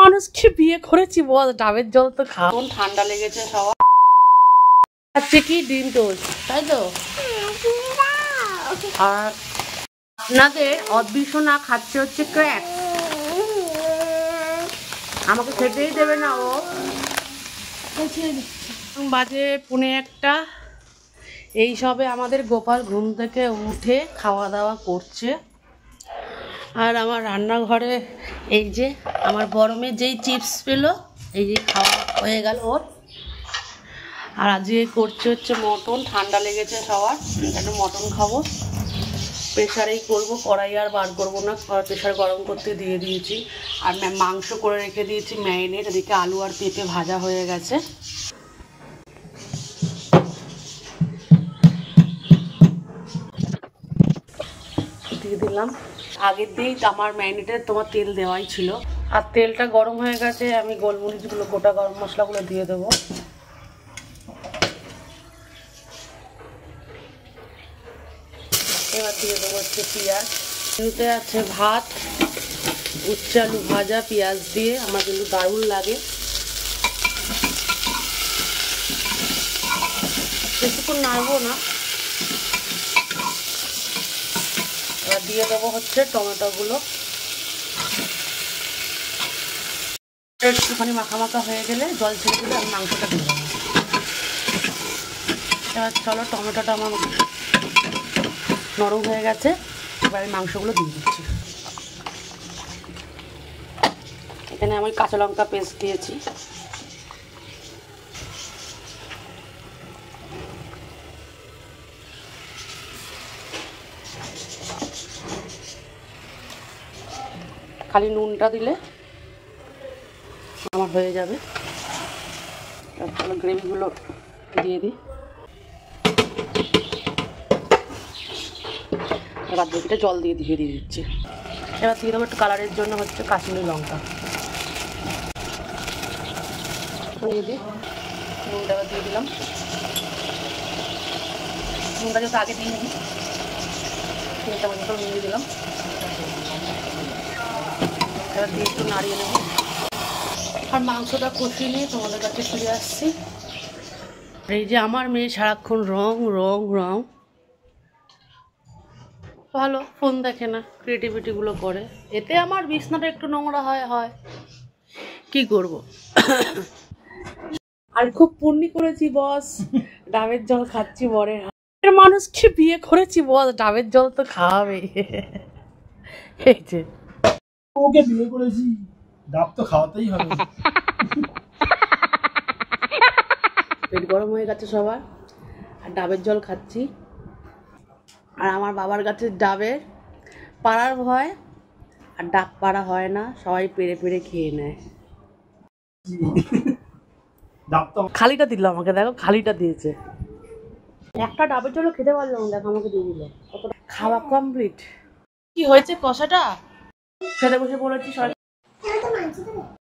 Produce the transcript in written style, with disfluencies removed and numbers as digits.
মানুষকে বিয়ে করেছি বল, ডাবের জল তো খাওয়া। ঠান্ডা লেগেছে সবার। আজকে কি ডিম টোস্ট, তাই তো? আর আপনাদের অদ্বিষণা খাচ্ছে হচ্ছে ক্র্যাক। আমাকে খেতেই দেবে না ও। বাজে 1:45। এই সবে আমাদের গোপাল ঘুম থেকে উঠে খাওয়া দাওয়া করছে। আর আমার রান্নাঘরে এই যে আমার বড় মেয়ে যেই চিপস পেলো, এই যে খাওয়া হয়ে গেল ওর। আর আজকে করছে হচ্ছে মটন। ঠান্ডা লেগেছে সবার, একটু মটন খাবো। প্রেশারেই করবো, কড়াই আর বার করবো না, প্রেশার গরম করতে দিয়ে দিয়েছি। আর মাংস করে রেখে দিয়েছি ম্যারিনেট। এদিকে আলু আর পেঁপে ভাজা হয়ে গেছে। দিয়ে দিলাম। আগের দিয়েই আমার ম্যারিনেটে তোমার তেল দেওয়াই ছিল। আর তেলটা গরম হয়ে গেছে, আমি গোলমরিচগুলো, গোটা গরম মশলাগুলো দিয়ে দেবো। এবার দিয়ে দেবো হচ্ছে পেঁয়াজ। মেনুতে আছে ভাত, উচ্ছে আলু ভাজা পেঁয়াজ দিয়ে, আমার কিন্তু দারুণ লাগে। বেশিক্ষণ নাড়বো না। এবার দিয়ে দেবো হচ্ছে টমেটোগুলো। একটুখানি মাখা মাখা হয়ে গেলে জল ছেড়ে দিলে আমি মাংসটা দিয়ে দেবো। এবার চলো, টমেটোটা আমার নরম হয়ে গেছে। এবার আমি মাংসগুলো দিয়ে দিচ্ছি। এখানে আমি কাঁচা লঙ্কা পেস্ট দিয়েছি। খালি নুনটা দিলে আমার হয়ে যাবে। চলো গ্রেভিগুলো দিয়ে দিই। এবার বাকিটা জল দিয়ে দিচ্ছি। এবার দিয়ে দেবো একটু কালারের জন্য হচ্ছে কাশ্মীরি লঙ্কা দিয়ে দিই। নুনটা এবার দিয়ে দিলাম। নুনটা যেহেতু আগে দিয়ে দিই, 3 চামচ মতো নুন দিয়ে দিলাম। এবার দিয়ে একটু নাড়িয়ে নেব। আর মাংসটা কষিয়ে নিয়ে তোমাদের কাছে ফিরে আসছি। এই যে আমার মেয়ে সারাক্ষণ রং রং রং, ভালো ফোন দেখে না, ক্রিয়েটিভিটিগুলো করে। এতে আমার বিছনাটা একটু নোংরা হয় কি করব। আর খুব পুণ্যি করেছি বস, ডাবের জল খাচ্ছি বরের হাতের। মানুষকে বিয়ে করেছি বস, ডাবের জল তো খাওয়াবে। এই যে ওকে বিয়ে করেছি, ডাব তো খাওয়াতেই হবে। পেট গরম হয়ে গেছে সবার, আর ডাবের জল খাচ্ছি। আর আমার বাবার কাছে ডাবের পাড়ার ভয়, আর ডাব পাড়া হয় না, সবাই পেরে পেরে খেয়ে নেয়। খালিটা দিল আমাকে, দেখো খালিটা দিয়েছে। একটা ডাবের জল খেতে পারলাম, দেখো আমাকে দিয়ে দিল। খাওয়া কমপ্লিট। কি হয়েছে কষাটা? খেতে বসে বলেছি